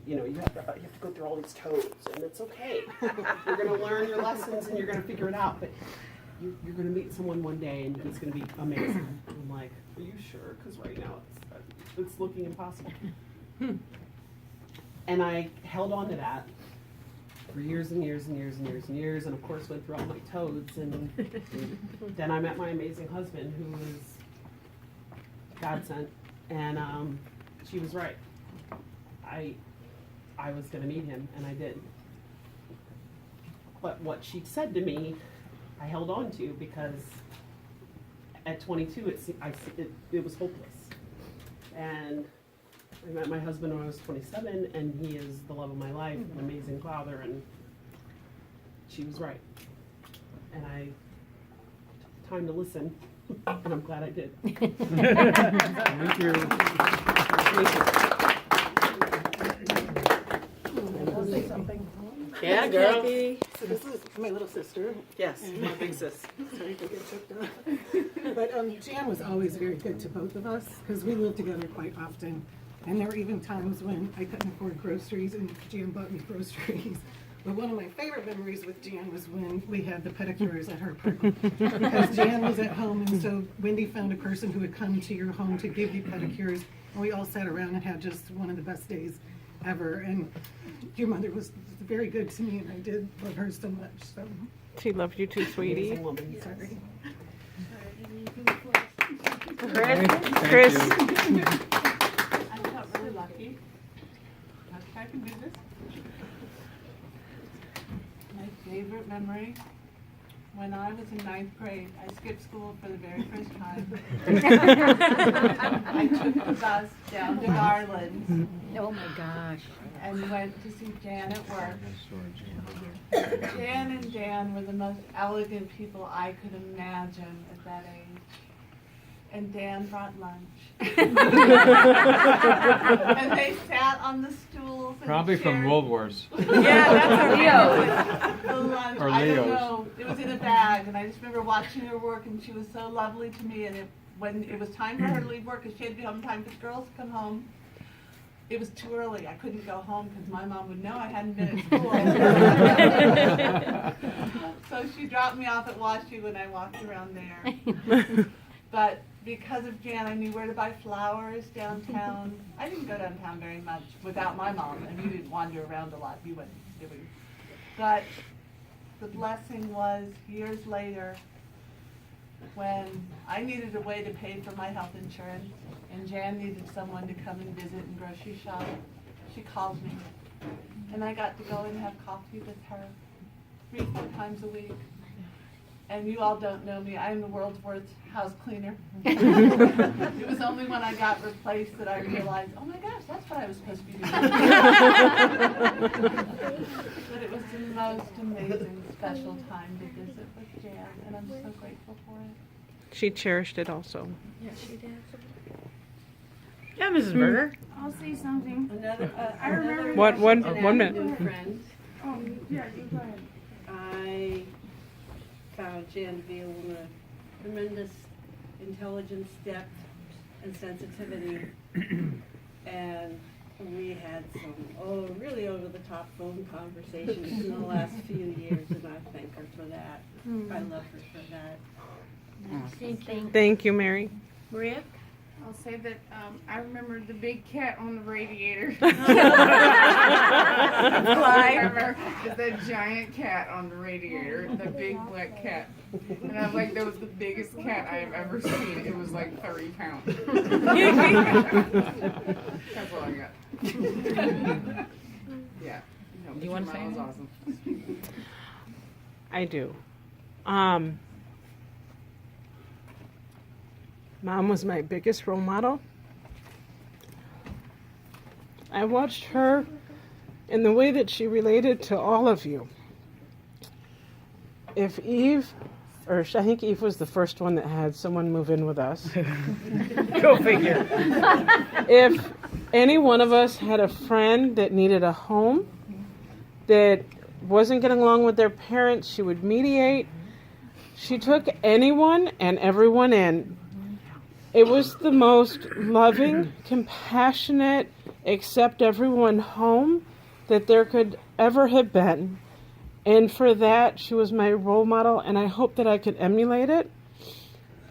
you have to go through all these codes, and it's okay. You're going to learn your lessons, and you're going to figure it out. But you're going to meet someone one day, and he's going to be amazing. I'm like, are you sure? Because right now it's looking impossible. And I held on to that for years and years and years and years and years, and of course went through all my toads, and then I met my amazing husband, who was God sent, and she was right. I was going to meet him, and I did. But what she said to me, I held on to, because at 22 it was hopeless. And I met my husband when I was 27, and he is the love of my life, an amazing father, and she was right. And I took time to listen, and I'm glad I did. Thank you. I'll say something. Yeah, girl. Kathy. So this is my little sister. Yes, my big sis. Sorry to get choked up. But Jan was always very good to both of us because we lived together quite often. And there were even times when I couldn't afford groceries and Jan bought me groceries. But one of my favorite memories with Jan was when we had the pedicures at her apartment. Because Jan was at home, and so Wendy found a person who would come to your home to give you pedicures. And we all sat around and had just one of the best days ever. And your mother was very good to me, and I did love her so much. So She loved you too, sweetie. Amazing woman. sorry. Chris. I felt really lucky. I can do this. My favorite memory, when I was in 9th grade, I skipped school for the very first time. I took the bus down to Garland Oh my gosh. and went to see Jan at work. Jan and Dan were the most elegant people I could imagine at that age. And Dan brought lunch. And they sat on the stools. And Probably from shared Woolworths. Yeah, that's the lunch. Or I don't Leo's. know. It was in a bag, and I just remember watching her work, and she was so lovely to me. And when it was time for her to leave work, because she had to be home in time for the girls to come home, it was too early. I couldn't go home because my mom would know I hadn't been at school. So she dropped me off at WashU when I walked around there. But because of Jan, I knew where to buy flowers downtown. I didn't go downtown very much without my mom, and you didn't wander around a lot. You went doing. But the blessing was years later when I needed a way to pay for my health insurance, and Jan needed someone to come and visit and grocery shop. She called me, and I got to go and have coffee with her 3-4 times a week. And you all don't know me, I'm the world's worst house cleaner. It was only when I got replaced that I realized, oh my gosh, that's what I was supposed to be doing. But it was the most amazing, special time to visit with Jan, and I'm so grateful for it. She cherished it also. Yeah, she did. Yeah, Mrs. Berger. I'll say something. Another, I remember. One minute. new friend. Oh, yeah, you go ahead. I found Jan to be a woman of tremendous intelligence, depth, and sensitivity. And we had some, really over-the-top phone conversations in the last few years, and I thank her for that. I love her for that. Thank you, Mary. Maria? I'll say that I remember the big cat on the radiator. Why? I remember the giant cat on the radiator, the big black cat. And I was like, that was the biggest cat I have ever seen. It was like 30 pounds. That's all I got. Yeah. No, You want to say Mine was anything? awesome. I do. Mom was my biggest role model. I watched her in the way that she related to all of you. If Eve, or I think Eve was the first one that had someone move in with us. Go figure. If any one of us had a friend that needed a home, that wasn't getting along with their parents, she would mediate. She took anyone and everyone in. It was the most loving, compassionate, accept everyone home that there could ever have been. And for that, she was my role model, and I hope that I could emulate it.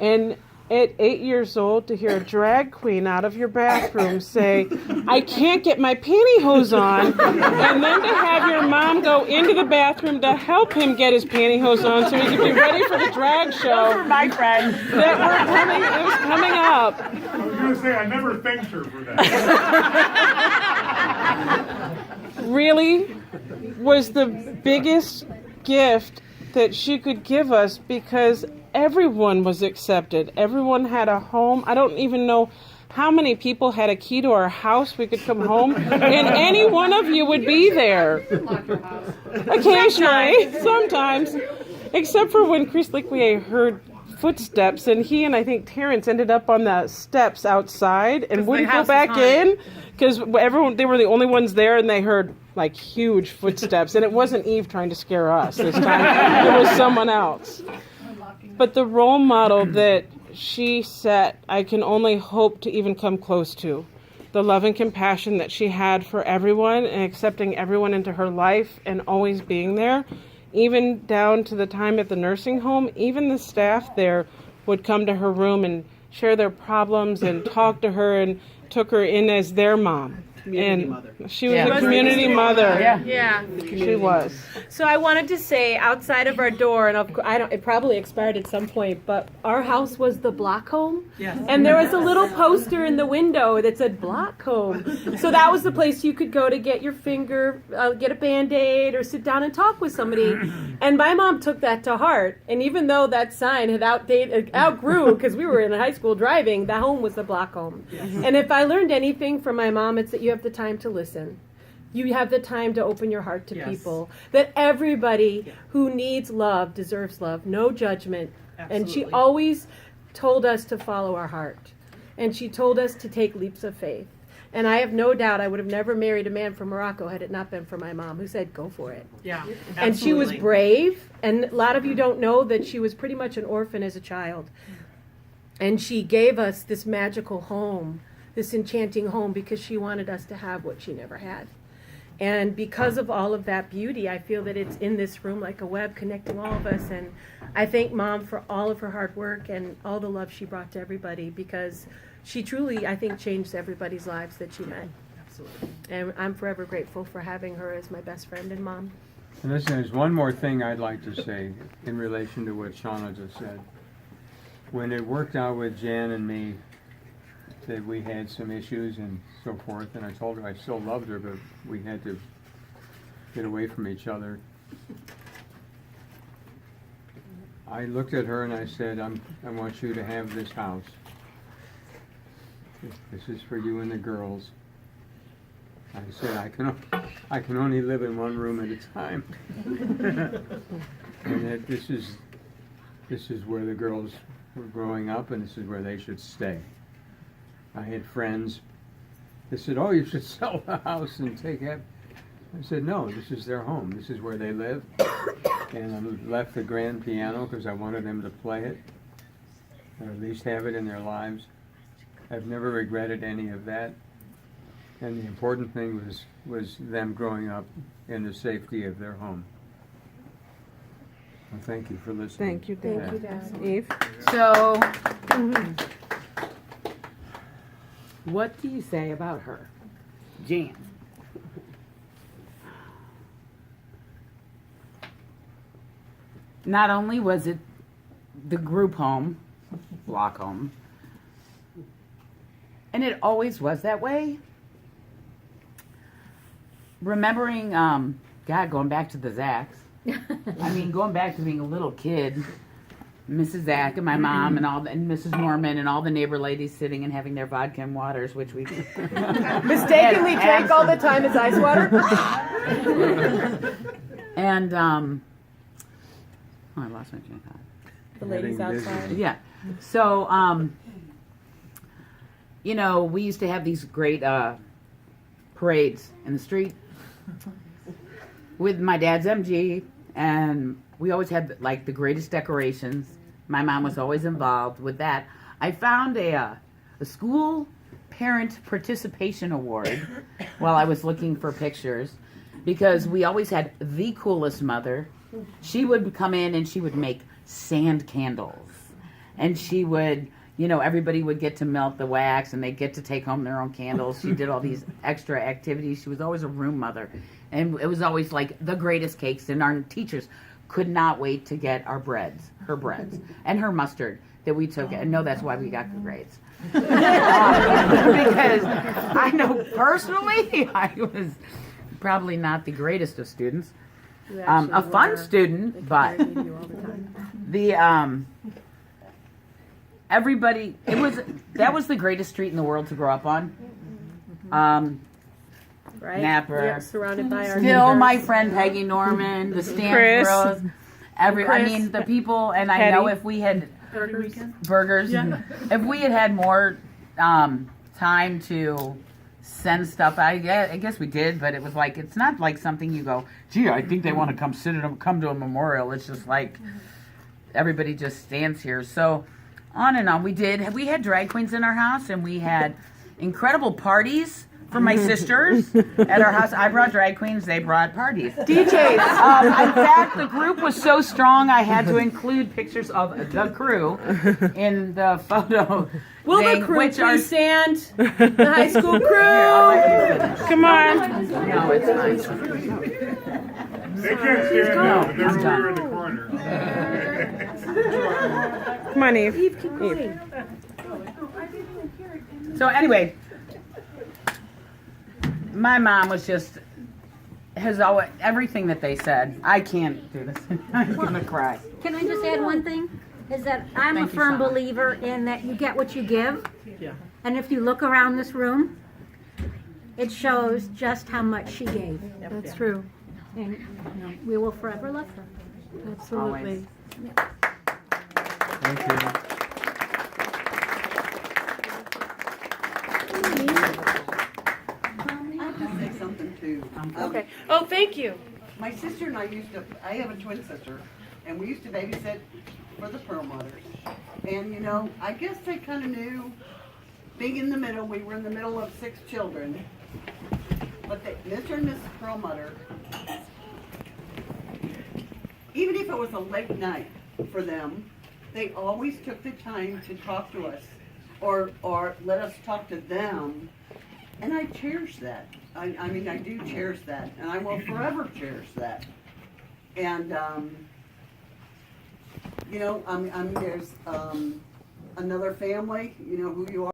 And at 8 years old, to hear a drag queen out of your bathroom say, I can't get my pantyhose on, and then to have your mom go into the bathroom to help him get his pantyhose on so he could be ready for the drag show. Those were my friends. That were coming, it was coming up. I was going to say, I never thanked her for that. Really was the biggest gift that she could give us, because everyone was accepted. Everyone had a home. I don't even know how many people had a key to our house. We could come home and any one of you would be there. Occasionally, sometimes. Except for when Chris Liquier heard footsteps, and he and I think Terrence ended up on the steps outside and wouldn't go back in because they were the only ones there, and they heard like huge footsteps. And it wasn't Eve trying to scare us this time. It was someone else. But the role model that she set, I can only hope to even come close to. The love and compassion that she had for everyone and accepting everyone into her life and always being there, even down to the time at the nursing home. Even the staff there would come to her room and share their problems and talk to her and took her in as their mom. Community mother. She was a community mother. Yeah. She was. So I wanted to say, outside of our door, and it probably expired at some point, but our house was the block home. Yes. And there was a little poster in the window that said block home. So that was the place you could go to get your finger, get a Band-Aid, or sit down and talk with somebody. And my mom took that to heart. And even though that sign had outgrew, because we were in high school driving, the home was the block home. Yes. And if I learned anything from my mom, it's that you have the time to listen. You have the time to open your heart to people. That everybody who needs love deserves love. No judgment. Absolutely. And she always told us to follow our heart. And she told us to take leaps of faith. And I have no doubt I would have never married a man from Morocco had it not been for my mom, who said, go for it. Yeah. Absolutely. And she was brave. And a lot of you don't know that she was pretty much an orphan as a child. And she gave us this magical home, this enchanting home, because she wanted us to have what she never had. And because of all of that beauty, I feel that it's in this room like a web connecting all of us. And I thank Mom for all of her hard work and all the love she brought to everybody, because she truly, I think, changed everybody's lives that she met. Absolutely. And I'm forever grateful for having her as my best friend and mom. And listen, there's one more thing I'd like to say in relation to what Shauna just said. When it worked out with Jan and me, that we had some issues and so forth, and I told her I still loved her, but we had to get away from each other. I looked at her and I said, I want you to have this house. This is for you and the girls. I said, I can only live in one room at a time. And that this is where the girls were growing up, and this is where they should stay. I had friends that said, oh, you should sell the house and take it. I said, no, this is their home. This is where they live. And I left the grand piano because I wanted them to play it, or at least have it in their lives. I've never regretted any of that. And the important thing was them growing up in the safety of their home. Well, thank you for listening. Thank you, Dad. Eve? So, what do you say about her? Jan. Not only was it the group home, block home, and it always was that way. Remembering, God, going back to the Zacks. I mean, going back to being a little kid, Mrs. Zack and my mom and and Mrs. Norman and all the neighbor ladies sitting and having their vodka and waters, which we Mistakenly drank all the time as ice water. And I lost my train of thought. The ladies outside. Yeah. So you know, we used to have these great parades in the street with my dad's MG, and we always had like the greatest decorations. My mom was always involved with that. I found a school parent participation award while I was looking for pictures because we always had the coolest mother. She would come in and she would make sand candles. And she would, you know, everybody would get to melt the wax and they'd get to take home their own candles. She did all these extra activities. She was always a room mother. And it was always like the greatest cakes. And our teachers could not wait to get our breads, her breads, and her mustard that we took. And no, that's why we got good grades. Because I know personally I was probably not the greatest of students. A fun student, but the everybody that was the greatest street in the world to grow up on. Right? Napper. Yep, surrounded by our Still neighbors. my friend Peggy Norman, the Stan Chris. girls, I Chris. mean the people, and I Hetty. know if we had burgers, if we had more time to send stuff, I guess we did, but it was like it's not like something you go, gee, I think they want to come to a memorial. It's just like everybody just stands here. So on and on. We had drag queens in our house, and we had incredible parties for my sisters at our house. I brought drag queens, they brought parties. DJs. In fact, the group was so strong I had to include pictures of the crew in the photo. Will thing, the crew which are please stand? The high school crew. Here, I'll let you finish. Come on. No, it's fine. They can't stand No, up, but I'm they're done. over in the corner. Come on, Eve. Eve, keep going. So anyway, my mom was just has always everything that they said. I can't do this. I'm gonna cry. Can I just add one thing? Is that I'm Thank a you, firm Shauna. believer in that you get what you give. Yeah. And if you look around this room, it shows just how much she gave. That's true. And we will forever love her. Absolutely. Thank you. I have to say something too. Okay. Oh, thank you. My sister and I I have a twin sister, and we used to babysit for the Perlmutters. And you know, I guess they kind of knew, being in the middle, we were in the middle of 6 children. But Mr. and Mrs. Perlmutter, even if it was a late night for them, they always took the time to talk to us or let us talk to them. And I cherish that. I mean, I do cherish that. And I will forever cherish that. And, you know, I mean, there's another family, you know who you are.